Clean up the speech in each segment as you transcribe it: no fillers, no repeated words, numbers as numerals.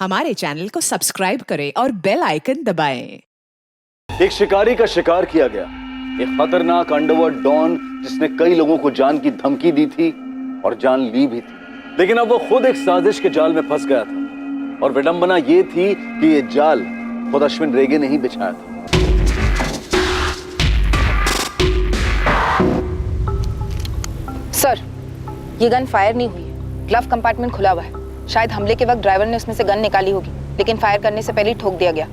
हमारे चैनल को सब्सक्राइब करें और बेल आइकन दबाएं। एक शिकारी का शिकार किया गया, एक खतरनाक अंडरवर्ल्ड डॉन जिसने कई लोगों को जान की धमकी दी थी और जान ली भी थी, लेकिन अब वो खुद एक साजिश के जाल में फंस गया था। और विडंबना ये थी कि ये जाल खुद अश्विन रेगे ने ही बिछाया था। सर, ये गन फायर नहीं हुई है। ग्लव कंपार्टमेंट खुला हुआ है। शायद हमले के वक्त ड्राइवर ने उसमें से गन निकाली होगी, लेकिन फायर करने से पहले ही ठोक दिया गया।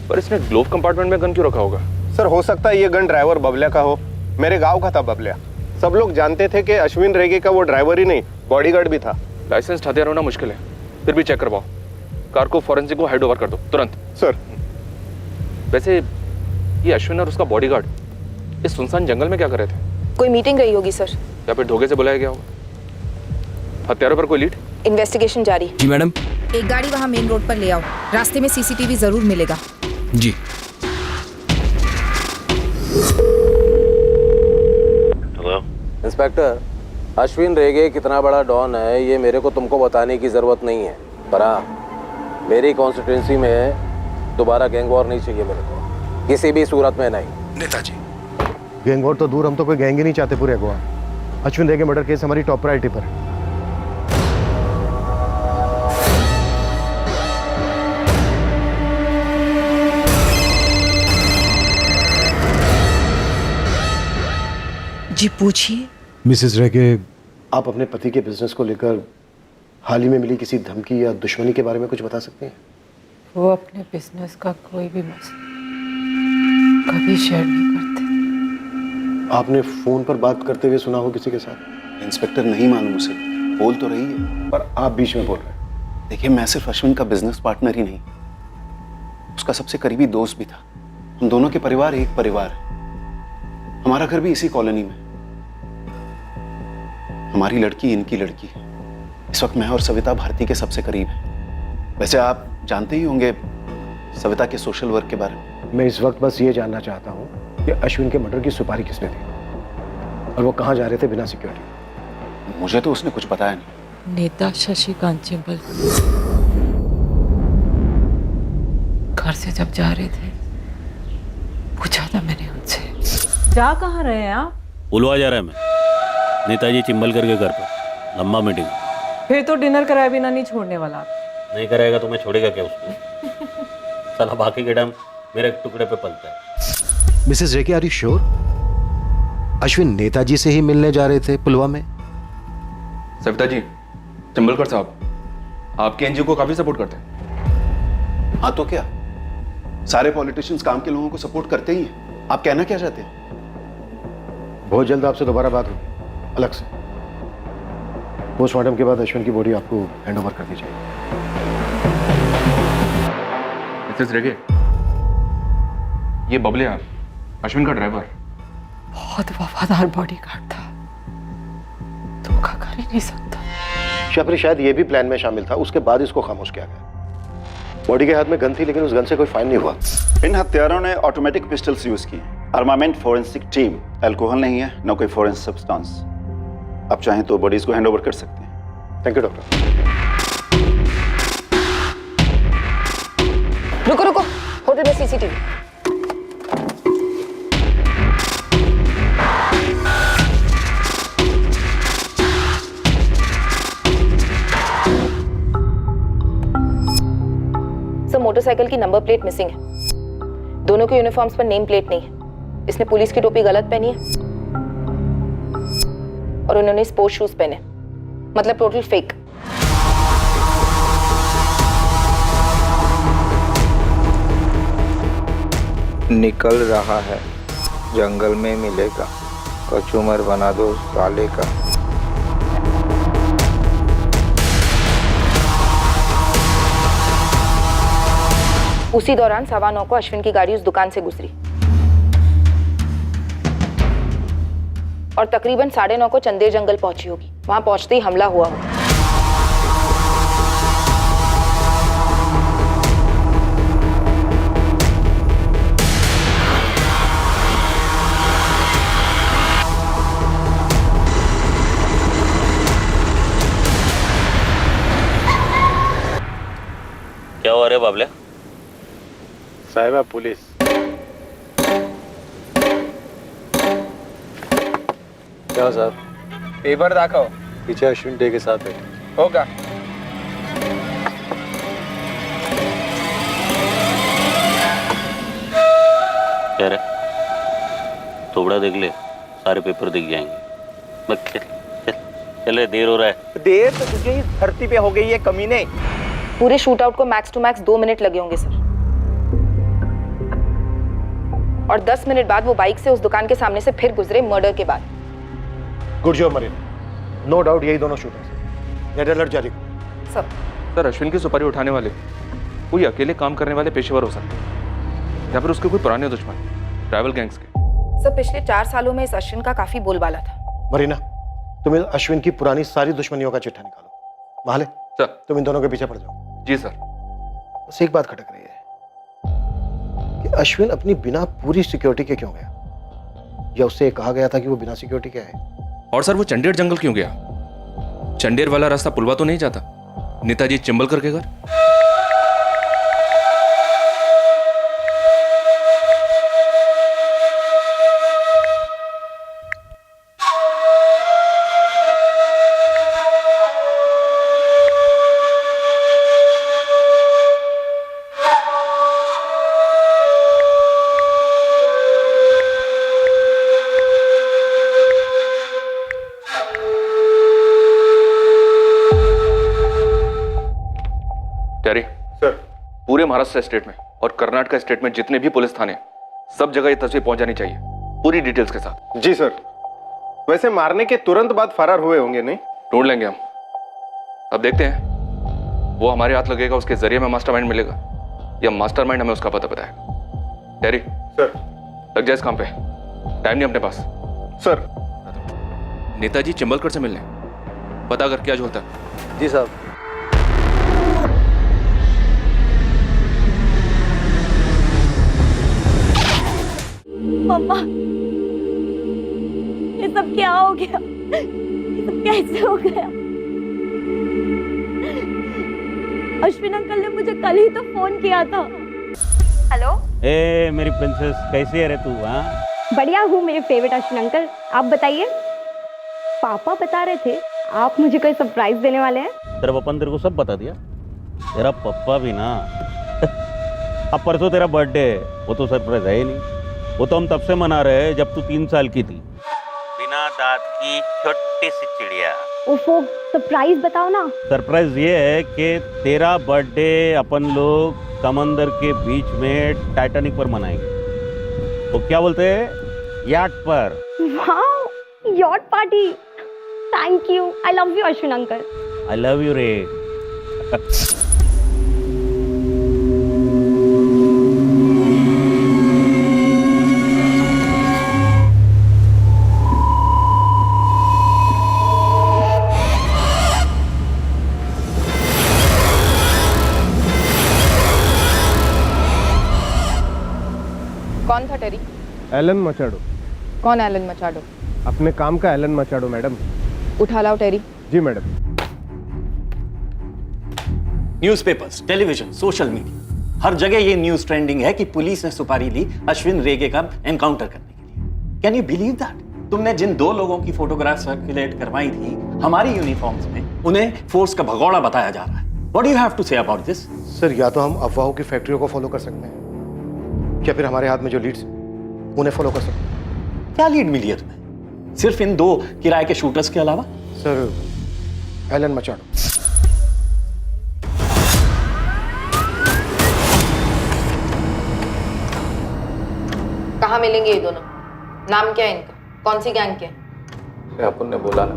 पर इसने ग्लोव कंपार्टमेंट में गन क्यों रखा होगा? सर, हो सकता है ये गन ड्राइवर बबलिया का हो। मेरे गांव का था बबलिया। सब लोग जानते थे कि अश्विन रेगे का वो ड्राइवर ही नहीं, बॉडीगार्ड भी था। लाइसेंस हथियार होना मुश्किल है, फिर भी चेक करवाओ। कार को फॉरेंसिक को हैंड ओवर कर दो तुरंत। सर, वैसे ये अश्विन और उसका बॉडीगार्ड इस सुनसान जंगल में क्या कर रहे थे? कोई मीटिंग रही होगी सर, या फिर धोखे से बुलाया गया होगा। हत्यारों पर कोई लीड? इन्वेस्टिगेशन जारी। जी मैडम। एक गाड़ी वहाँ मेन रोड पर ले आओ, रास्ते में सीसीटीवी जरूर मिलेगा। जी। हेलो इंस्पेक्टर, अश्विन रेगे कितना बड़ा डॉन है ये मेरे को तुमको बताने की जरूरत नहीं है, पर हाँ, मेरी कॉन्स्टिट्यूंसी में दोबारा गैंग वॉर नहीं चाहिए मेरे को, किसी भी सूरत में नहीं। नेताजी, गैंग वॉर तो दूर, हम तो कोई गैंग ही नहीं चाहते पूरे गोवा। अश्विन रेगे मर्डर केस हमारी टॉप प्रायोरिटी पर है। जी पूछिए। मिसेस रेगे, आप अपने पति के बिजनेस को लेकर हाल ही में मिली किसी धमकी या दुश्मनी के बारे में कुछ बता सकते हैं? वो अपने बिजनेस का कोई भी मसला कभी शेयर नहीं करते। आपने फोन पर बात करते हुए सुना हो किसी के साथ? इंस्पेक्टर, नहीं मालूम उसे, बोल तो रही है पर आप बीच में बोल रहे हैं। देखिए, मैं सिर्फ अश्विन का बिजनेस पार्टनर ही नहीं, उसका सबसे करीबी दोस्त भी था। हम दोनों के परिवार एक परिवार है। हमारा घर भी इसी कॉलोनी में। हमारी लड़की इनकी लड़की है। इस वक्त मैं और सविता भारती के सबसे करीब हैं। वैसे आप जानते ही होंगे सविता के सोशल वर्क के बारे में। मैं इस वक्त बस ये जानना चाहता हूँ कि अश्विन के मर्डर की सुपारी किसने दी और वो कहाँ जा रहे थे बिना सिक्योरिटी? मुझे तो उसने कुछ बताया नहीं। नेता शशिकांत चिंबल घर से जब जा रहे थे पूछा था मैंने उनसे। जा कहाँ रहे हैं आप? बुलवा जा रहा है मैं नेताजी चिंबलकर के घर पर, लंबा मीटिंग। फिर तो डिनर कराए बिना नहीं छोड़ने वाला आप। नहीं कराएगा तो मैं छोड़ेगा क्या उसको? साला बाकी के टाइम मेरे टुकड़े पे पलता है। Mrs Rege, are you sure? Ashwin नेताजी से ही मिलने जा रहे थे पुलवा में? सविता जी, चिंबलकर साहब आपके एनजीओ को काफी सपोर्ट करते हैं। हाँ तो क्या, सारे पॉलिटिशियंस काम के लोगों को सपोर्ट करते ही हैं। आप कहना क्या चाहते हैं? बहुत जल्द आपसे दोबारा बात होगी, अलग से। पोस्टमार्टम के बाद अश्विन की बॉडी आपको हैंड ओवर कर दी जाएगी। मिसेस रेगे, ये बबलिया अश्विन का ड्राइवर बहुत वफादार बॉडीगार्ड था, धोखा कर ही नहीं सकता। या फिर शायद ये भी प्लान में शामिल था, उसके बाद इसको खामोश किया गया। बॉडी के हाथ में गन थी, लेकिन उस गन से कोई फायर नहीं हुआ। इन हत्यारों ने ऑटोमेटिक पिस्टल्स यूज किए। आर्मामेंट फोरेंसिक टीम, अल्कोहल नहीं है, न कोई फोरेंसिक सब्सटेंस। आप चाहें तो बॉडीज को हैंड ओवर कर सकते हैं। Thank you doctor. रुको रुको, होटल में सीसीटीवी। सर, मोटरसाइकिल की नंबर प्लेट मिसिंग है। दोनों के यूनिफॉर्म्स पर नेम प्लेट नहीं है। इसने पुलिस की टोपी गलत पहनी है और उन्होंने स्पोर्ट्स शूज पहने, मतलब टोटल फेक। निकल रहा है, जंगल में मिलेगा, कचूमर बना दो साले का। उसी दौरान 9:15 को अश्विन की गाड़ी उस दुकान से गुजरी और तकरीबन 9:30 को चंदेर जंगल पहुंची होगी। वहां पहुंचते ही हमला हुआ होगा। क्या क्या हुआ रे बाबले? साहिबा पुलिस। क्या साहब? पेपर दाखव. पीछे अश्विन डे के साथ है. होगा. क्या रे? थोड़ा देख ले, सारे पेपर दिख जाएंगे. बस चले, देर हो रहा है. देर तो तुझे इस धरती पे हो गई है कमीने. पूरे शूट आउट को मैक्स टू मैक्स 2 मिनट लगे होंगे सर. और 10 मिनट बाद वो बाइक से उस दुकान के सामने से फिर गुजरे मर्डर के बाद. गुड जॉब मरीन. नो डाउट यही दोनों शूटर्स. रेड अलर्ट जारी करो. सर अश्विन की सुपारी उठाने वाले कोई अकेले काम करने वाले पेशेवर हो सकते हैं या फिर उसके कोई पुराने दुश्मन ट्रैवल गैंग्स के. सर पिछले 4 सालों में इस अश्विन का काफी बोलबाला था. मरीना, तुम इस अश्विन की पुरानी सारी दुश्मनियों का चिट्ठा निकालो. माले, सर. तुम इन दोनों के पीछे पड़ जाओ. जी सर. बस एक बात खटक रही है कि अश्विन अपनी बिना पूरी सिक्योरिटी के क्यों गया, या उससे कहा गया था कि वो बिना सिक्योरिटी के आए. और सर वो चंडेर जंगल क्यों गया? चंडेर वाला रास्ता पुलवा तो नहीं जाता नेताजी चिंबलकर के घर? सर, पूरे महाराष्ट्र स्टेट में और कर्नाटक स्टेट में जितने भी पुलिस थाने सब जगह ये तस्वीर पहुंच जानी चाहिए पूरी डिटेल्स के साथ. जी सर. वैसे मारने के तुरंत बाद फरार हुए होंगे नहीं? ढूंढ लेंगे हम. अब देखते हैं वो हमारे हाथ लगेगा उसके जरिए में मास्टरमाइंड मिलेगा या मास्टरमाइंड हमें उसका पता बताएगा. टेरी सर, लग जाए इस काम पे. टाइम नहीं अपने पास. सर. नेताजी चिंबलकर से मिलने पता कर क्या जो होता है. जी साहब. मम्मा, ये सब क्या हो गया? ये सब कैसे हो गया? अश्विन अंकल ने मुझे कल ही तो फोन किया था. हेलो. ए मेरी प्रिंसेस, कैसी है रे तू? हाँ बढ़िया हूँ मेरे फेवरेट अश्विन अंकल. आप बताइए. पापा बता रहे थे आप मुझे कोई सरप्राइज देने वाले हैं. तेरा पापा ने तेरे को सब बता दिया? तेरा पप्पा भी ना. अब परसों तेरा बर्थडे है, वो तो सरप्राइज है ही नहीं. वो तो हम तब से मना रहे हैं जब तू 3 साल की थी. बिना दांत की छोटी सी चिड़िया. ओफो, सरप्राइज बताओ ना. सरप्राइज ये है कि तेरा बर्थडे अपन लोग समंदर के बीच में टाइटैनिक पर मनाएंगे. तो क्या बोलते हैं? याट पर. Wow, yacht party. Thank you. I love you Ashwin uncle. I love you रे. कौन था टेरी? एलन मचाडो. कौन एलन मचाडो? अपने काम का एलन मचाडो मैडम. उठा लाओ टेरी. जी madam. Newspapers, television, social media, हर जगह ये न्यूज़ ट्रेंडिंग है कि पुलिस ने सुपारी ली अश्विन रेगे का एनकाउंटर करने के लिए. Can you believe that? तुमने जिन 2 लोगों की फोटोग्राफ सर्कुलेट करवाई थी हमारी यूनिफॉर्म्स में, उन्हें फोर्स का भगोड़ा बताया जा रहा है. What do you have to say about this? Sir, या तो हम अफवाहों की फैक्ट्रियों को फॉलो कर सकते हैं या फिर हमारे हाथ में जो लीड्स उन्हें फॉलो कर सकते हैं. क्या लीड मिली है तुम्हें सिर्फ इन 2 किराए के शूटर्स के अलावा? Sir, Alan Machado. कहाँ मिलेंगे ये दोनों? नाम क्या है इनका? कौन सी गैंग के? अपन ने बोला ना,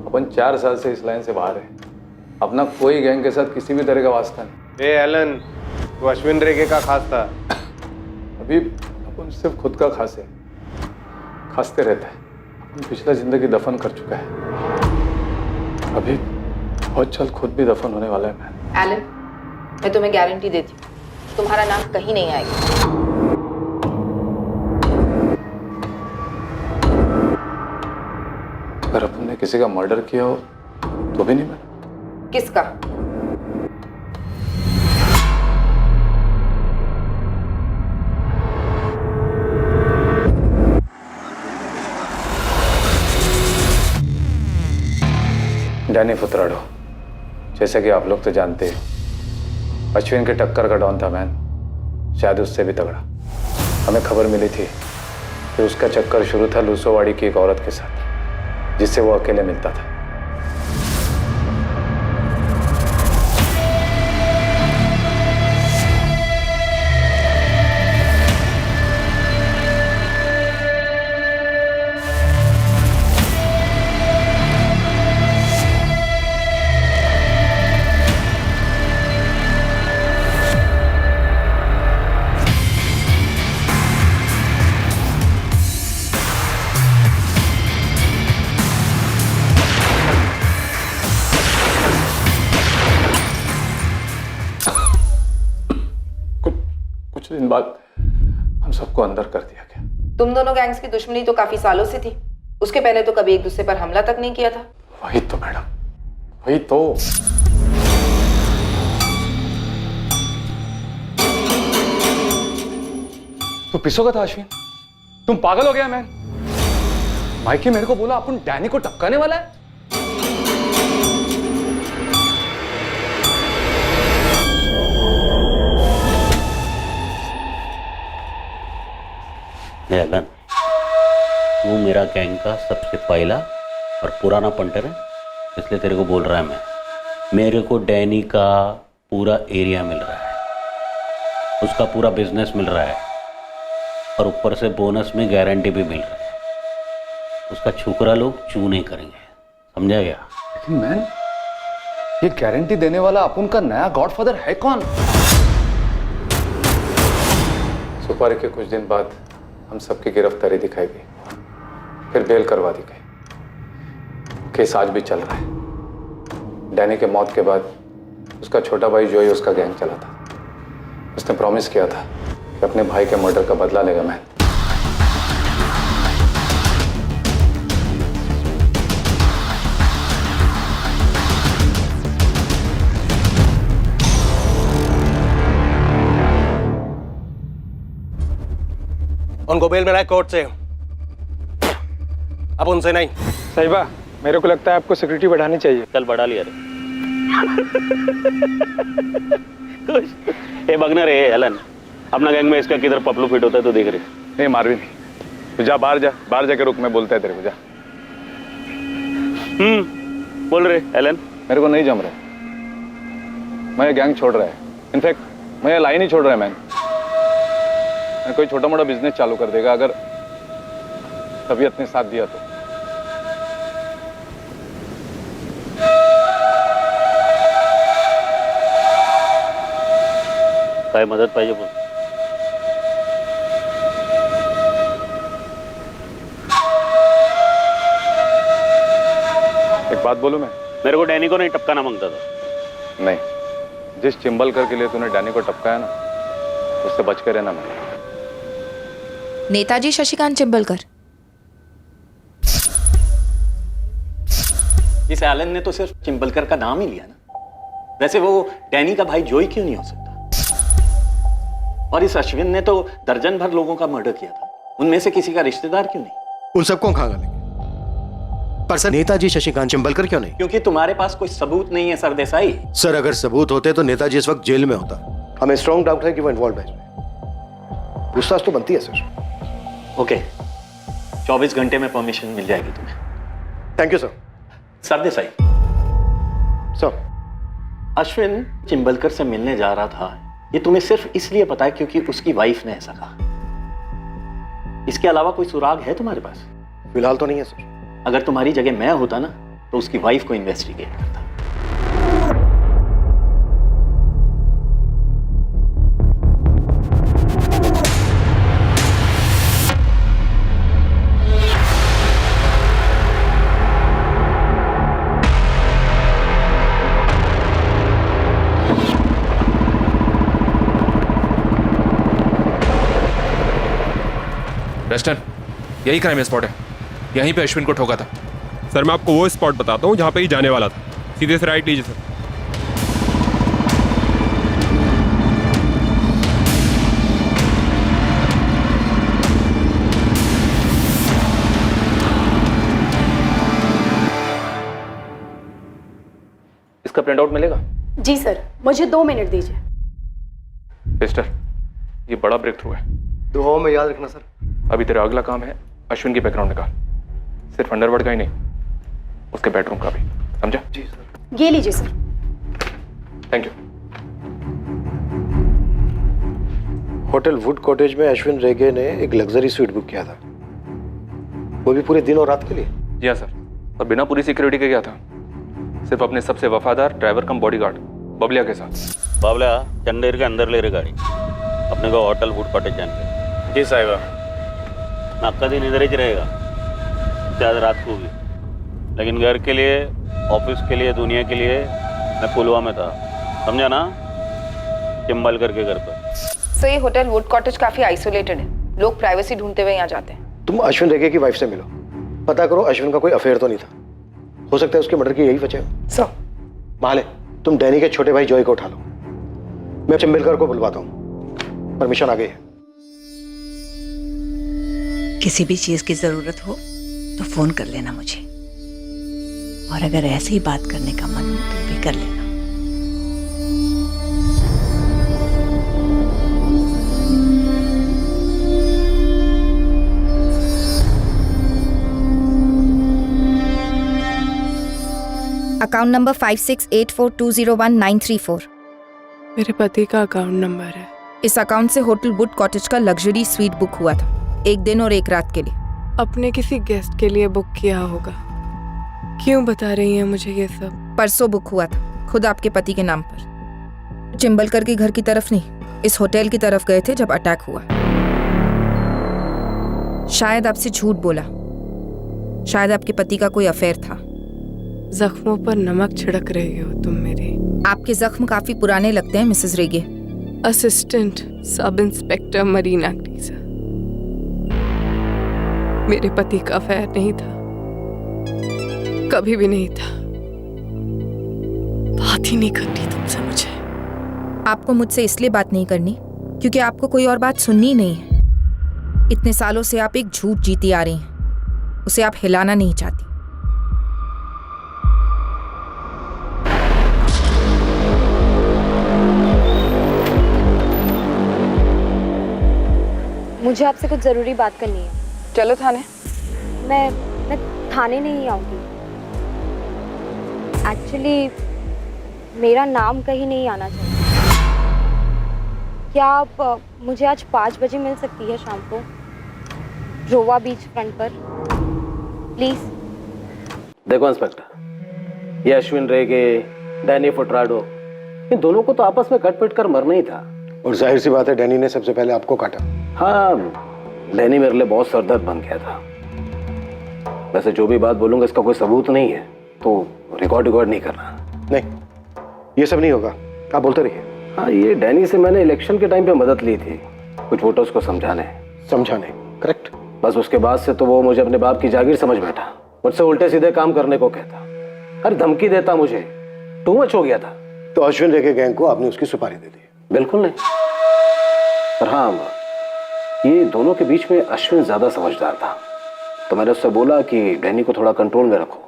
अपन 4 साल से इस लाइन से बाहर है. अपना कोई गैंग के साथ किसी भी तरह का वास्ता नहीं. ए एलन, वो अश्विन रेगे का खास था. अभी अपन सिर्फ खुद का खास है, खासते रहता है. अपन पिछला जिंदगी दफन कर चुका है. अभी बहुत जल्द खुद भी दफन होने वाला है. मैं एलन, मैं तुम्हें गारंटी देती हूँ तुम्हारा नाम कहीं नहीं आएगा. अगर अपन ने किसी का मर्डर किया हो तो भी नहीं. मैं किसका? डैनी फुतराडो, जैसे कि आप लोग तो जानते हैं, अश्विन के टक्कर का डॉन था मैन, शायद उससे भी तगड़ा। हमें खबर मिली थी कि उसका चक्कर शुरू था लूसोवाड़ी की एक औरत के साथ, जिससे वो अकेले मिलता था। कुछ दिन बाद हम सबको अंदर कर दिया गया। तुम दोनों गैंग्स की दुश्मनी तो काफी सालों से थी, उसके पहले तो कभी एक दूसरे पर हमला तक नहीं किया था। वही तो मैडम, वही तो। तू पिसोगा था अश्विन? तुम पागल हो गया मैन? माइकी मेरे को बोला अपन डैनी को टपकाने वाला है। एलन, तू मेरा गैंग का सबसे पहला और पुराना पंटर है, इसलिए तेरे को बोल रहा है मैं। मेरे को डैनी का पूरा एरिया मिल रहा है, उसका पूरा बिजनेस मिल रहा है, और ऊपर से बोनस में गारंटी भी मिल रहा है। उसका छुकरा लोग चू नहीं करेंगे, समझा गया? लेकिन मैन, ये गारंटी देने वाला अपन का नया गॉडफादर है कौन? सुपारी के कुछ दिन बाद हम सबकी गिरफ्तारी दिखाई गई, फिर बेल करवा दी गई। केस आज भी चल रहा है। डैनी के मौत के बाद उसका छोटा भाई जोई उसका गैंग चला था। उसने प्रॉमिस किया था कि अपने भाई के मर्डर का बदला लेगा मैं। उनको बेल मिला है कोर्ट से, अब उनसे नहीं। साहिबा, मेरे को लगता है आपको सिक्योरिटी बढ़ानी चाहिए। कल बढ़ा लिया रे। ये बगना रे एलन, अपना गैंग में इसका किधर पपलू फिट होता है तो देख रहे। नहीं मार भी नहीं, तो जा बाहर जा, बाहर जाके रुक, मैं बोलता है तेरे को, जा। बोल रहे एलन। मेरे को नहीं जम रहा, मैं ये गैंग छोड़ रहा है। इनफैक्ट मैं ये लाइन ही छोड़ रहा है मैन। मैं कोई छोटा मोटा बिजनेस चालू कर देगा अगर तबीयत ने साथ दिया तो। काय मदद पाहिजे बोल। एक बात बोलूं मैं? मेरे को डैनी को नहीं टपकाना मांगता था। नहीं, जिस चिंबलकर के लिए तूने डैनी को टपकाया ना, उससे बच कर रहना। मैं नेताजी शशिकांत चिंबलकर। इस एलन ने तो सिर्फ चिंबलकर का नाम ही लिया ना। वैसे वो डैनी का भाई जोई क्यों नहीं हो सकता? और इस अश्विन ने तो दर्जन भर लोगों का मर्डर किया था, उनमें से किसी का रिश्तेदार क्यों नहीं? उन सबको कहां डालेंगे? पर सर, नेताजी शशिकांत चिंबलकर क्यों नहीं? क्योंकि तुम्हारे पास कोई सबूत नहीं है सरदेसाई। सर, अगर सबूत होते तो नेताजी इस वक्त जेल में होता। हमें स्ट्रॉन्ग डाउट है कि वो इन्वॉल्व है इसमें। पूछताछ तो बनती है सर। ओके, 24 घंटे में परमिशन मिल जाएगी तुम्हें। Thank you sir. Sardesai sir, Ashwin Chimbalkar से मिलने जा रहा था, ये तुम्हें सिर्फ इसलिए पता है क्योंकि उसकी वाइफ ने ऐसा कहा। इसके अलावा कोई सुराग है तुम्हारे पास? फिलहाल तो नहीं है सर। अगर तुम्हारी जगह मैं होता ना, तो उसकी वाइफ को इन्वेस्टिगेट करता। वेस्टर्न, यही क्राइम स्पॉट है, यहीं पे अश्विन को ठोका था। सर, मैं आपको वो स्पॉट बताता हूँ जहाँ पे ही जाने वाला था। सीधे से राइट लीजिए सर। का प्रिंट आउट मिलेगा? जी सर, मुझे 2 मिनट दीजिए। मिस्टर, ये बड़ा ब्रेक थ्रू है। दुआओं में याद रखना सर। अभी तेरा अगला काम है अश्विन की बैकग्राउंड निकाल, सिर्फ अंडरवर्ल्ड का ही नहीं, उसके बेडरूम का भी, समझा? जी सर। ये लीजिए sir. Thank you. Hotel would cottage में अश्विन रेगे ने एक लग्जरी स्वीट बुक किया था, वो भी पूरे दिन और रात के लिए। जी हाँ सर, और बिना पूरी सिक्योरिटी के गया था, सिर्फ अपने सबसे वफादार ड्राइवर कम बॉडीगार्ड बबलिया के साथ। बाबला चंदेर के अंदर ले रहे गाड़ी, अपने को होटल वुड कॉटेज जाने के। जी साहिबा। आपका दिन इधर ही रहेगा, शायद रात को भी, लेकिन घर के लिए, ऑफिस के लिए, दुनिया के लिए मैं पुलवा में था, समझा ना? चिंबलकर के घर पर। सो ये होटल वुड कॉटेज काफी आइसोलेटेड है, लोग प्राइवेसी ढूंढते हुए यहाँ जाते हैं। तुम अश्विन रेगे की वाइफ से मिलो, पता करो अश्विन का कोई अफेयर तो नहीं था, हो सकता है उसके मर्डर की यही वजह हो। सो माले, तुम डैनी के छोटे भाई जॉय को उठा लो, मैं चिंबलकर को बुलवाता हूँ। परमिशन आ गई है। किसी भी चीज की जरूरत हो तो फोन कर लेना मुझे, और अगर ऐसे ही बात करने का मन हो तो भी कर लेना। Account number 5684201934। मेरे पति का अकाउंट नंबर है। इस अकाउंट से होटल वुड कॉटेज का लग्जरी स्वीट बुक हुआ था, 1 दिन और 1 रात के लिए। अपने किसी गेस्ट के लिए बुक किया होगा। क्यों बता रही हैं मुझे ये सब? परसों बुक हुआ था, खुद आपके पति के नाम पर। चिंबलकर के घर की तरफ नहीं, इस होटल की तरफ गए थे जब अटैक हुआ। शायद आपसे झूठ बोला, शायद आपके पति का कोई अफेयर था। जख्मों पर नमक छिड़क रही हो तुम मेरी। आपके जख्म काफी पुराने लगते हैं Mrs Rege. Assistant sub inspector Marina ग्रीजा। मेरे पति का अफेयर नहीं था, कभी भी नहीं था। बात ही नहीं करनी तुमसे मुझे। आपको मुझसे इसलिए बात नहीं करनी क्योंकि आपको कोई और बात सुननी नहीं है। इतने सालों से आप एक झूठ जीती आ रही हैं, उसे आप हिलाना नहीं चाहती। मुझे आपसे कुछ ज़रूरी बात करनी है। चलो थाने। मैं थाने नहीं आऊँगी। एक्चुअली मेरा नाम कहीं नहीं आना चाहिए। क्या आप मुझे आज 5 बजे मिल सकती है शाम को, रोवा बीच फ्रंट पर, प्लीज़? देखो इंस्पेक्टर, ये अश्विन रेगे, डैनी फोर्ट्राडो, इन दोनों को तो आपस में कट पिट कर मरना ही था। और जाहिर सी बात है डैनी ने सबसे पहले आपको काटा। हाँ, डैनी मेरे लिए बहुत सरदर्द बन गया था। वैसे जो भी बात बोलूंगा इसका कोई सबूत नहीं है, तो रिकॉर्ड नहीं करना। नहीं, ये सब नहीं होगा, आप बोलते रहिए। हाँ, ये डैनी से मैंने इलेक्शन के टाइम पे मदद ली थी, कुछ वोटर्स को समझाने। करेक्ट। बस उसके बाद से तो वो मुझे अपने बाप की जागीर समझ बैठा, मुझसे उल्टे सीधे काम करने को कहता, हर धमकी देता, मुझे टू मच हो गया था। तो अश्विन रेगे गैंग को आपने उसकी सुपारी दे दी? बिल्कुल नहीं, पर हाँ, ये दोनों के बीच में अश्विन ज्यादा समझदार था, तो मैंने उससे बोला कि डैनी को थोड़ा कंट्रोल में रखो।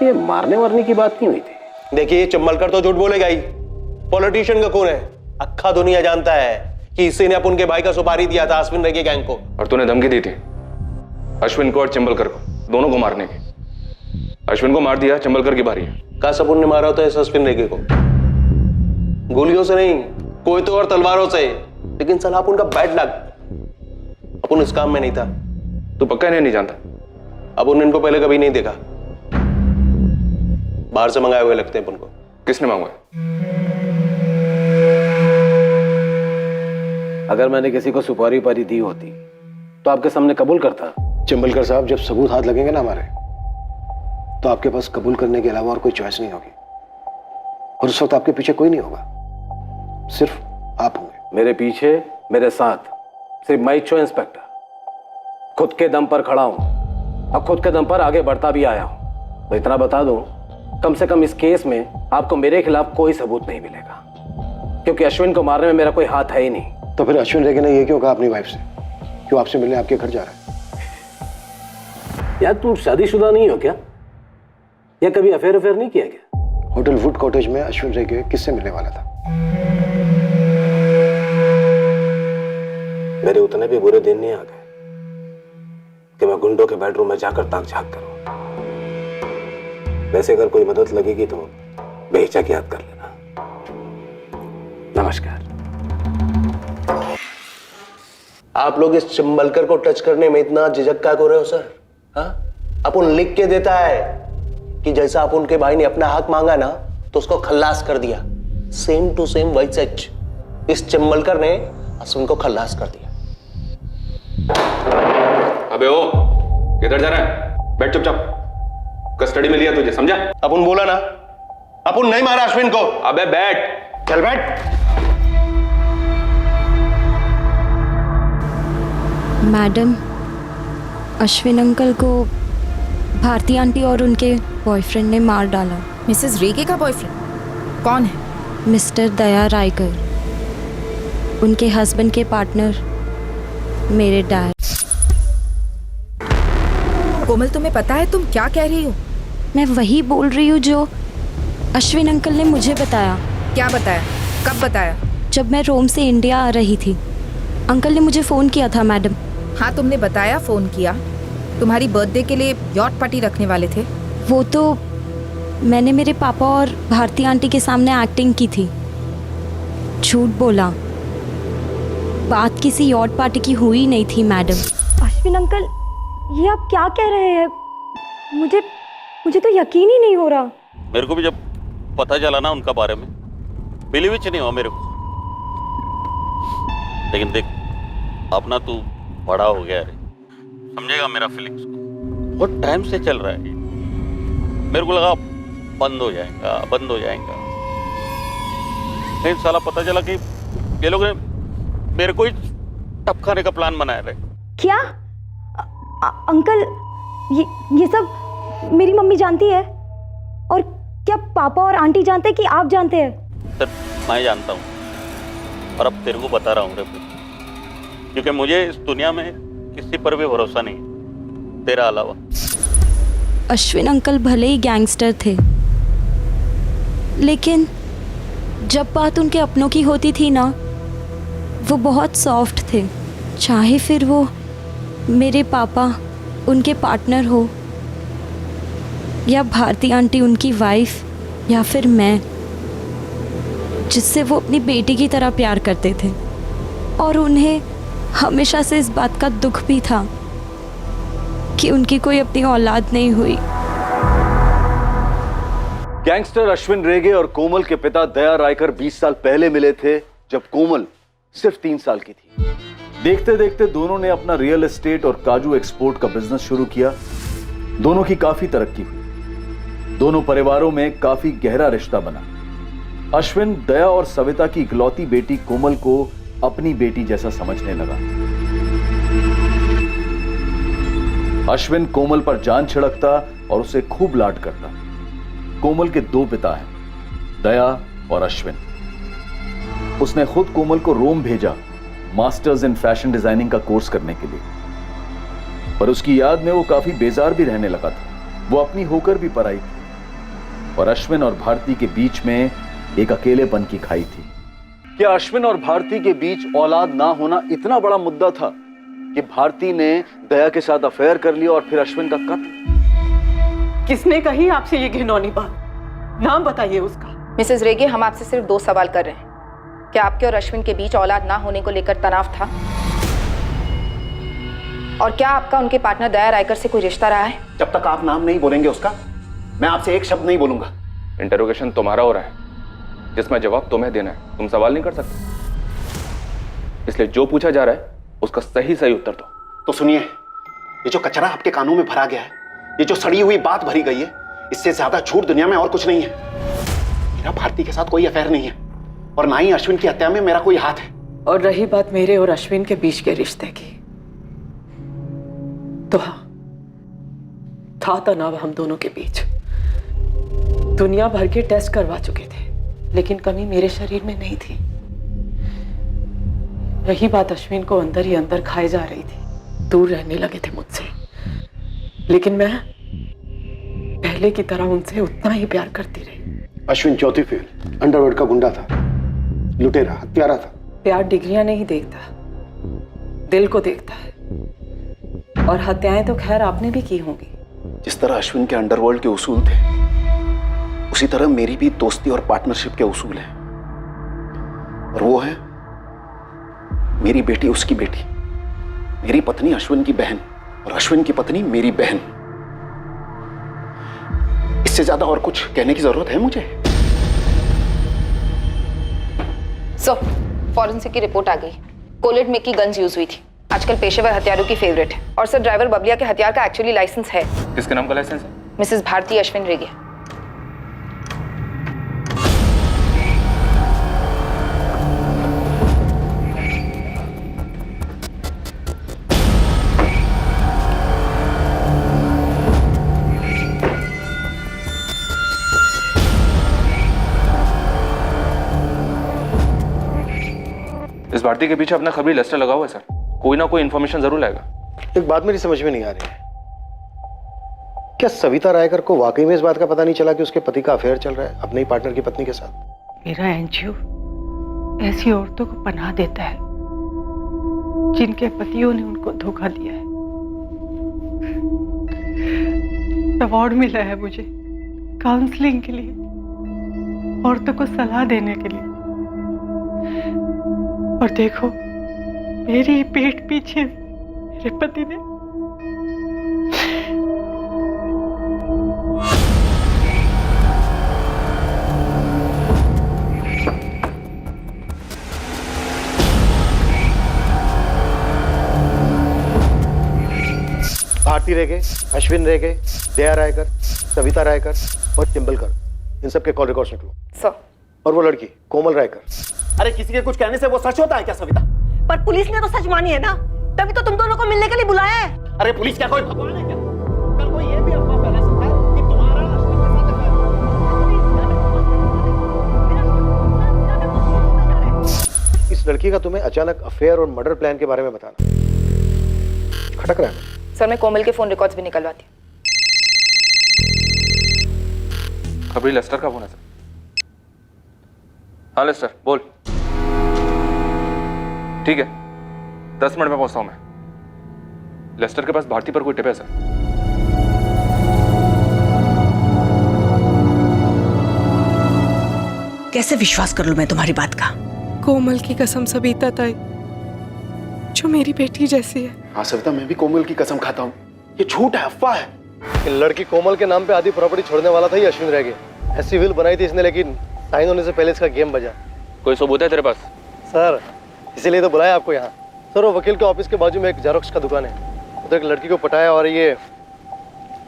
ये मारने वारने की बात नहीं हुई थी। देखिए, चिंबलकर तो झूठ बोलेगा ही, पॉलिटिशियन का खून है, अक्खा दुनिया जानता है कि इसी ने अपन के भाई का सुपारी दिया था अश्विन रेगे गैंग को। और तूने धमकी दी थी अश्विन को और चिंबलकर को, दोनों को मारने की। अश्विन को मार दिया, चिंबलकर की बारी है। कहा सपुन ने मारा होता है इस अश्विन रेगे को, गोलियों से नहीं, कोई तो और तलवारों से, लेकिन साला अपन का बैड लक, अपन इस काम में नहीं था। तू पक्का इन्हें नहीं जानता? अपन इनको पहले कभी नहीं देखा, बाहर से मंगाए हुए लगते हैं अपन को। किसने मंगवाए? अगर मैंने किसी को सुपारी पारी दी होती तो आपके सामने कबूल करता। चिंबलकर साहब, जब सबूत हाथ लगेंगे ना हमारे, तो आपके पास कबूल करने के अलावा और कोई चॉइस नहीं होगी, और उस वक्त आपके पीछे कोई नहीं होगा, सिर्फ आप होंगे। मेरे पीछे, मेरे साथ सिर्फ मैं ही इंस्पेक्टर। खुद के दम पर खड़ा हूं और खुद के दम पर आगे बढ़ता भी आया हूं। तो इतना बता दूं, कम से कम इस केस में आपको मेरे खिलाफ कोई सबूत नहीं मिलेगा, क्योंकि अश्विन को मारने में मेरा कोई हाथ है ही नहीं। तो फिर अश्विन रेगे ने ये क्यों कहा अपनी वाइफ से, क्यों आपसे मिलने आपके घर जा रहा है? यार, तू शादीशुदा नहीं हो क्या, या कभी अफेयर नहीं किया क्या? होटल वुड कॉटेज में अश्विन रेगे किससे मिलने वाला था? मेरे उतने भी बुरे दिन नहीं आ गए कि मैं गुंडों के बेडरूम में जाकर ताक झांक करूं। वैसे अगर कोई मदद लगेगी तो बेहिचक याद कर लेना। नमस्कार। आप लोग इस चिंबलकर को टच करने में इतना झिझक क्या कर रहे हो सर? हाँ, अपुन लिख के देता है कि जैसा अपुन के भाई ने अपना हक मांगा ना तो उसको खल्लास कर दिया। सेम टू सेम वही सच इस चिंबलकर ने अश्विन को खल्लास कर दिया। अबे ओ, किधर जा रहा है? बैठ चुपचाप। कस्टडी में लिया तुझे, समझा? अपुन बोला ना, अपुन नहीं मारा अश्विन को। अबे बैठ। चल बैठ। मैडम, अश्विन अंकल को भारती आंटी और उनके बॉयफ्रेंड ने मार डाला। मिसेस रेगे का बॉयफ्रेंड कौन है? मिस्टर दया रायकर, उनके हस्बैंड के पार्टनर मेरे डैड। कोमल, तुम्हें पता है तुम क्या कह रही हो? मैं वही बोल रही हूँ जो अश्विन अंकल ने मुझे बताया। क्या बताया? कब बताया? जब मैं रोम से इंडिया आ रही थी, अंकल ने मुझे फ़ोन किया था मैडम। हाँ, तुमने बताया, फ़ोन किया। तुम्हारी बर्थडे के लिए यॉट पार्टी रखने वाले थे। वो तो मैंने मेरे पापा और भारती आंटी के सामने एक्टिंग की थी। झूठ बोला। बात किसी यॉट पार्टी की हुई नहीं थी मैडम। अश्विन अंकल, ये आप क्या कह रहे हैं? मुझे तो यकीन ही नहीं हो रहा। मेरे को भी जब पता चला ना उनका बारे में, बिलीव ही नहीं हुआ मेरे को। लेकिन देख, अपना तू बड़ा हो गया रे, समझेगा मेरा फीलिंग्स को। बहुत टाइम से चल रहा है ये। मेरे को लगा बंद हो जाएगा। लेकिन साला पता चला कि ये लोग ने मेरे को ही टपकाने का प्लान बनाया रहे। क्या अंकल, ये सब मेरी मम्मी जानती है? और क्या पापा और आंटी जानते हैं कि आप जानते हैं? सर, मैं जानता हूँ और अब तेरे को बता रहा हूँ रे, क्योंकि मुझे इस दुनिया में किसी पर भी भरोसा नहीं है तेरा अलावा। अश्विन अंकल भले ही गैंगस्टर थे, लेकिन जब बात उनके अपनों की होती थी ना, वो बहुत सॉफ्ट थे। चाहे फिर वो मेरे पापा उनके पार्टनर हो, या भारती आंटी उनकी वाइफ, या फिर मैं, जिससे वो अपनी बेटी की तरह प्यार करते थे। और उन्हें हमेशा से इस बात का दुख भी था कि उनकी कोई अपनी औलाद नहीं हुई। गैंगस्टर अश्विन रेगे और कोमल के पिता दया रायकर 20 साल पहले मिले थे, जब कोमल सिर्फ 3 साल की थी। देखते देखते दोनों ने अपना रियल एस्टेट और काजू एक्सपोर्ट का बिजनेस शुरू किया। दोनों की काफी तरक्की हुई। दोनों परिवारों में काफी गहरा रिश्ता बना। अश्विन दया और सविता की इकलौती बेटी कोमल को अपनी बेटी जैसा समझने लगा। अश्विन कोमल पर जान छिड़कता और उसे खूब लाड करता। कोमल के 2 पिता हैं, दया और अश्विन। उसने खुद कोमल को रोम भेजा मास्टर्स इन फैशन डिजाइनिंग का कोर्स करने के लिए, पर उसकी याद में वो काफी बेजार भी रहने लगा था। वो अपनी होकर भी पराई थी और अश्विन और भारती के बीच में एक अकेलेपन की खाई थी। क्या अश्विन और भारती के बीच औलाद ना होना इतना बड़ा मुद्दा था कि भारती ने दया के साथ अफेयर कर लिया और फिर अश्विन का कत्ल? किसने कही आपसे ये घिनौनी बात? नाम बताइए उसका। मिसेस रेगे, हम आपसे सिर्फ 2 सवाल कर रहे हैं। क्या आपके और अश्विन के बीच औलाद ना होने को लेकर तनाव था? और क्या आपका उनके पार्टनर दया रायकर से कोई रिश्ता रहा है? जब तक आप नाम नहीं बोलेंगे उसका, मैं आपसे एक शब्द नहीं बोलूंगा। इंटरोगेशन तुम्हारा हो रहा है, जिसमें जवाब तुम्हें देना है। तुम सवाल नहीं कर सकते, इसलिए जो पूछा जा रहा है उसका सही उत्तर दो। तो सुनिए, ये जो कचरा आपके कानों में भरा गया है, ये जो सड़ी हुई बात भरी गई है, इससे ज्यादा झूठ दुनिया में और कुछ नहीं है। मेरा भारती के साथ कोई अफेयर नहीं है और ना ही अश्विन की हत्या में मेरा कोई हाथ है। और रही बात मेरे और अश्विन के बीच के रिश्ते की, तो हाँ, था तनाव हम दोनों के बीच। दुनिया भर के टेस्ट करवा चुके थे, लेकिन कमी मेरे शरीर में नहीं थी। रही बात अश्विन को अंदर ही अंदर खाए जा रही थी। दूर रहने लगे थे मुझसे, लेकिन मैं पहले की तरह उनसे उतना ही प्यार करती रही। अश्विन चौथी फेल, अंडरवर्ल्ड का गुंडा था, लुटेरा, हत्यारा था। प्यार डिग्रियां नहीं देखता, दिल को देखता है। और हत्याएं तो खैर आपने भी की होंगी। जिस तरह अश्विन के अंडरवर्ल्ड के उसूल थे, उसी तरह मेरी भी दोस्ती और पार्टनरशिप के उसूल हैं। और वो है मेरी बेटी उसकी बेटी, मेरी पत्नी अश्विन की बहन और अश्विन की पत्नी मेरी बहन। इससे ज्यादा और कुछ कहने की जरूरत है मुझे? सो फॉरेंसिक की रिपोर्ट आ गई। कोलेट में की गन्स यूज हुई थी। आजकल पेशेवर हथियारों की फेवरेट है। और सर ड्राइवर बबलिया के हथियार का एक्चुअली लाइसेंस है। किसके नाम का लाइसेंस है? मिसेस भारती अश्विन रेगे। इस भारती के पीछे अपना खबरी लेस्टर लगा हुआ है सर। कोई ना कोई इन्फॉर्मेशन जरूर लाएगा। एक बात मेरी समझ में नहीं आ रही है, क्या सविता रायकर को वाकई में इस बात का पता नहीं चला कि उसके पति का अफेयर चल रहा है अपने ही पार्टनर की पत्नी के साथ? मेरा एनजीओ ऐसी औरतों को पनाह देता है जिनके पतियों ने उनको धोखा दिया है। अवार्ड मिला है मुझे काउंसलिंग के लिए, औरतों को सलाह देने के लिए। और देखो मेरी पीठ पीछे मेरे पति ने भारती रेगे, अश्विन रेगे, दया रायकर, सविता रायकर और टिम्बलकर, इन सब के कॉल रिकॉर्ड्स निकलो। सर। और वो लड़की कोमल रायकर। अरे किसी के कुछ कहने से वो सच होता है क्या सविता? पर पुलिस ने तो सच मानी है ना, तभी तो तुम दोनों को मिलने के लिए बुलाया है। अरे पुलिस क्या कोई भगवान है क्या? कल कोई ये भी अफवाह फैला सकता है कि तुम्हारा अश्विन के साथ अफेयर है। इस लड़की का तुम्हें अचानक अफेयर और मर्डर प्लान के बारे में बताना खटक रहा है। सर मैं कोमल के फोन रिकॉर्ड्स भी निकलवाती हूँ। खबरी लेस्टर का फोन है सर। हाँ लेस्टर बोल। ठीक है 10 मिनट में पहुंचता हूं मैं। लेस्टर के पास भारती पर कोई टिप है सर? कैसे विश्वास कर लूं मैं तुम्हारी बात का? कोमल की कसम सविता ताई, जो मेरी बेटी जैसी है। हाँ सविता, मैं भी कोमल की कसम खाता हूँ, ये झूठ है, अफवाह है। लड़की कोमल के नाम पे आधी प्रॉपर्टी छोड़ने वाला था ये अश्विन रेगे। ऐसी विल बनाई थी इसने, लेकिन साइन होने से पहले इसका गेम बजा। कोई सबूत है तेरे पास? सर इसीलिए तो बुलाया आपको यहाँ। सर वो वकील के ऑफिस के बाजू में एक जेरोक्स का दुकान है, उधर एक लड़की को पटाया और ये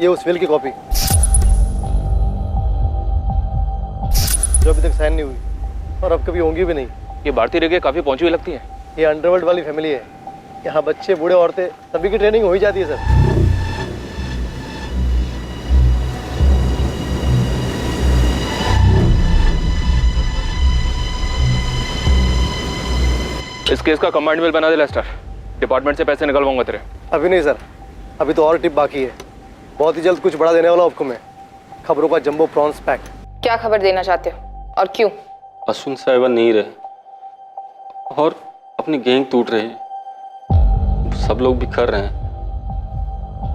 उस विल की कॉपी जो अभी तक साइन नहीं हुई और अब कभी होंगी भी नहीं। ये भारती रेगे काफी पहुंची हुई लगती है। ये अंडरवर्ल्ड वाली फैमिली है, यहाँ बच्चे बूढ़े औरतें सभी की ट्रेनिंग हो ही जाती है सर। इस केस का कमांड बिल बना दे लेस्टर। डिपार्टमेंट से पैसे निकलवाऊंगा तेरे। अभी नहीं सर, अभी तो और टिप बाकी है। बहुत ही जल्द कुछ बड़ा देने वाला हूं आपको मैं। खबरों का जंबो प्रॉन्स पैक। क्या खबर देना चाहते हो और क्यों? अश्विन साहिबा नहीं रहे और अपनी गैंग टूट रही है, सब लोग बिखर रहे हैं।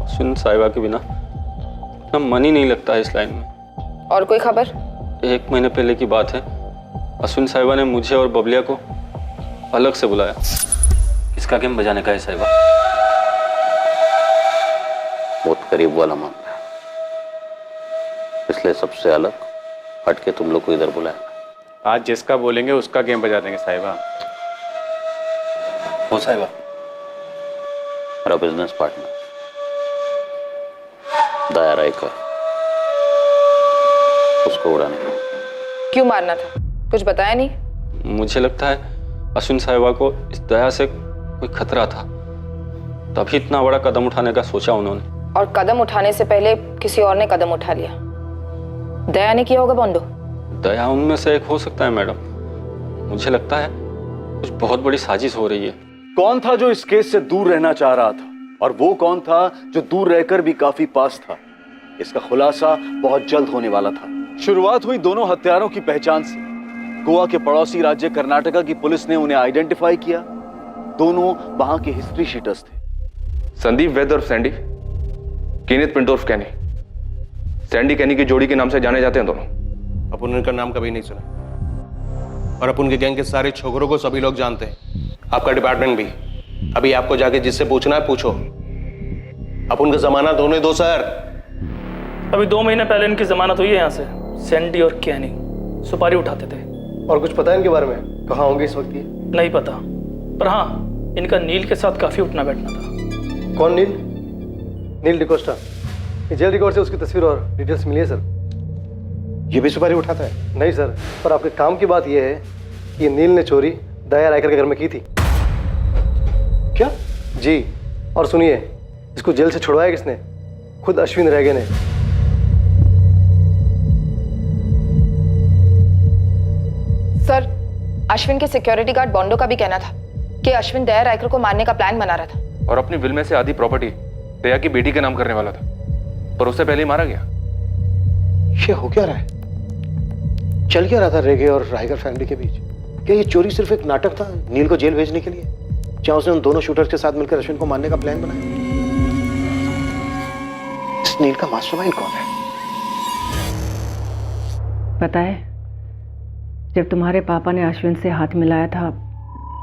अश्विन साहिबा के बिना अपना मन ही नहीं लगता है इस लाइन में। और कोई खबर? 1 महीने पहले की बात है, अश्विन साहिबा ने मुझे और बबलिया को अलग से बुलाया। किसका गेम बजाने का है साहिबा? बहुत करीब वाला मामला है, इसलिए सबसे अलग हटके तुम लोग को इधर बुलाया। आज जिसका बोलेंगे उसका गेम बजा देंगे साहिबा। हो साहिबा, मेरा बिजनेस पार्टनर दया रायकर, उसको उड़ाने का। क्यों मारना था? कुछ बताया नहीं? मुझे लगता है अश्विन साहिबा को इस दया से कोई खतरा था, तभी इतना बड़ा कदम उठाने का सोचा उन्होंने। और कदम उठाने से पहले किसी और ने कदम उठा लिया। दया ने किया होगा बोंडो। दया उनमें से एक हो सकता है मैडम। मुझे लगता है कुछ बहुत बड़ी साजिश हो रही है। कौन था जो इस केस से दूर रहना चाह रहा था, और वो कौन था जो दूर रहकर भी काफी पास था? इसका खुलासा बहुत जल्द होने वाला था। शुरुआत हुई दोनों हत्यारों की पहचान से। गोवा के पड़ोसी राज्य कर्नाटका की पुलिस ने उन्हें आइडेंटिफाई किया। दोनों वहां के हिस्ट्री शीटर्स थे। संदीप वैद और सैंडी, केनेथ पिंटो उर्फ कैनी। सैंडी कैनी की जोड़ी के नाम से जाने जाते हैं दोनों। अपन उनका नाम कभी नहीं सुना और अपन के गैंग के सारे छोकरों को सभी लोग जानते हैं, आपका डिपार्टमेंट भी। अभी आपको जाके जिससे पूछना है पूछो। अपन का जमानत होने दो सर। अभी 2 महीने पहले इनकी जमानत हुई है यहाँ से। सैंडी और कैनी सुपारी उठाते थे। और कुछ पता है इनके बारे में? कहाँ होंगे इस वक्त ये? नहीं पता, पर हाँ इनका नील के साथ काफी उठना बैठना था। कौन नील? नील डिकोस्टा। जेल रिकॉर्ड से उसकी तस्वीर और डिटेल्स मिली है सर। ये भी सुपारी उठाता है? नहीं सर, पर आपके काम की बात यह है कि नील ने चोरी दया रायकर के घर में की थी। क्या? जी, और सुनिए, इसको जेल से छुड़वाया किसने? खुद अश्विन रेगे ने। सर, अश्विन के सिक्योरिटी गार्ड बॉन्डो का भी कहना था कि अश्विन दया रायकर को मारने का प्लान बना रहा था और अपनी विल में से आधी प्रॉपर्टी दया की बेटी के नाम करने वाला था, पर उससे पहले ही मारा गया। ये हो क्या रहा है? चल क्या रहा था रेगे और रायकर फैमिली के बीच? क्या ये चोरी सिर्फ एक नाटक था नील को जेल भेजने के लिए, जहां उसने उन दोनों शूटर्स के साथ मिलकर अश्विन को मारने का प्लान बनाया? इस नील का मास्टरमाइंड कौन है? पता है, जब तुम्हारे पापा ने अश्विन से हाथ मिलाया था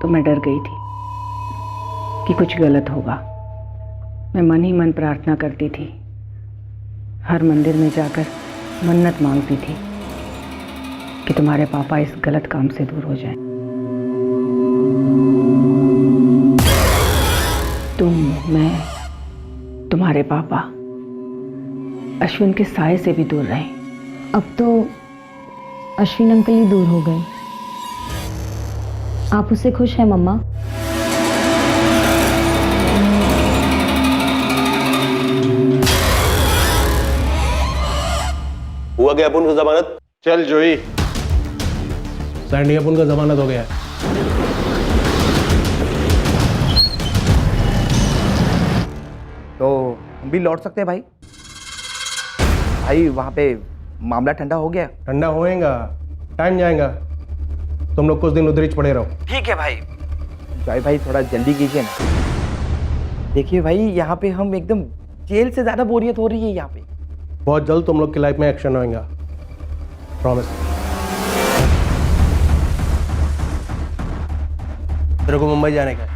तो मैं डर गई थी कि कुछ गलत होगा। मैं मन ही मन प्रार्थना करती थी, हर मंदिर में जाकर मन्नत मांगती थी कि तुम्हारे पापा इस गलत काम से दूर हो जाएं। तुम, मैं, तुम्हारे पापा अश्विन के साए से भी दूर रहें। अब तो अश्विन अंकल ही दूर हो गए। आप उससे खुश हैं मम्मा? हुआ गया अपन का जमानत? चल जोई, सैंडी अपन का जमानत हो गया है। तो हम भी लौट सकते हैं भाई? भाई वहाँ पे मामला ठंडा हो गया? ठंडा होएगा, टाइम जाएगा। तुम लोग कुछ दिन उधर ही पड़े रहो। ठीक है भाई। जॉय भाई थोड़ा जल्दी कीजिए ना। देखिए भाई, यहाँ पे हम एकदम जेल से ज्यादा बोरियत हो रही है यहाँ पे। बहुत जल्द तुम लोग की लाइफ में एक्शन होएगा, प्रॉमिस। तेरे को मुंबई जाने का है।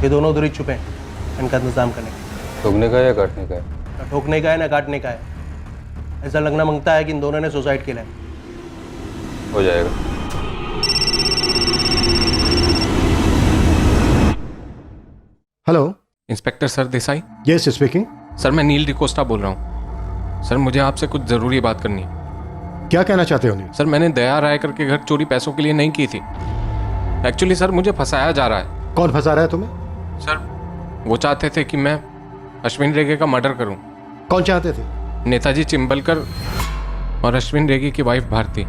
ये दोनों उधर ही छुपे हैं इनका इंतजाम करने का। ठोकने का या काटने का है? ना ठोकने का है ना काटने का है। ऐसा लगना मांगता है कि इन दोनों ने सुसाइड किया है। हो जाएगा। Hello, inspector sir Desai. Yes speaking. Sir मैं नील डिकोस्टा बोल रहा हूँ। सर मुझे आपसे कुछ ज़रूरी बात करनी है। क्या कहना चाहते हो नील? सर मैंने दया रायकर के घर चोरी पैसों के लिए नहीं की थी। एक्चुअली सर मुझे फंसाया जा रहा है। कौन फंसा रहा है तुम्हें? सर वो चाहते थे कि मैं अश्विन रेगे का मर्डर करूं। कौन चाहते थे? नेताजी चिंबलकर और अश्विन रेगे की वाइफ भारती।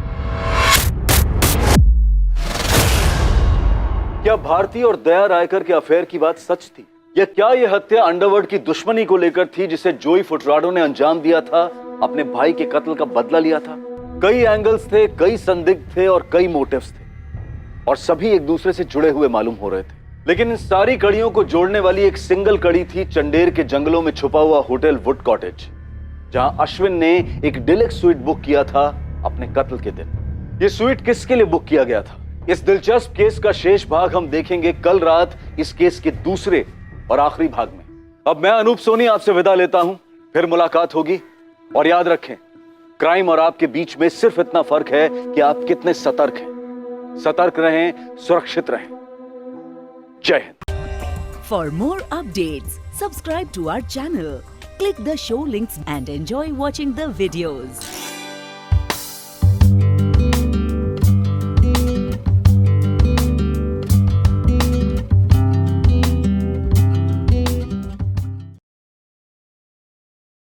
क्या भारती और दया रायकर के अफेयर की बात सच थी, या क्या यह हत्या अंडरवर्ल्ड की दुश्मनी को लेकर थी जिसे जोई फुटराडो ने अंजाम दिया था, अपने भाई के कत्ल का बदला लिया था? कई एंगल्स थे, कई संदिग्ध थे और कई मोटिव्स थे, और सभी एक दूसरे से जुड़े हुए मालूम हो रहे थे। लेकिन इन सारी कड़ियों को जोड़ने वाली एक सिंगल कड़ी थी चंडेर के जंगलों में छुपा हुआ होटल वुड कॉटेज, जहां अश्विन ने एक डिलक्स स्वीट बुक किया था अपने कत्ल के दिन। यह स्वीट किसके लिए बुक किया गया था, इस दिलचस्प केस का शेष भाग हम देखेंगे कल रात इस केस के दूसरे और आखिरी भाग में। अब मैं अनूप सोनी आपसे विदा लेता हूं, फिर मुलाकात होगी। और याद रखें, क्राइम और आपके बीच में सिर्फ इतना फर्क है कि आप कितने सतर्क हैं। सतर्क रहें, सुरक्षित रहें। जय Hind. For more updates, subscribe to our channel, click the show links and enjoy watching the videos.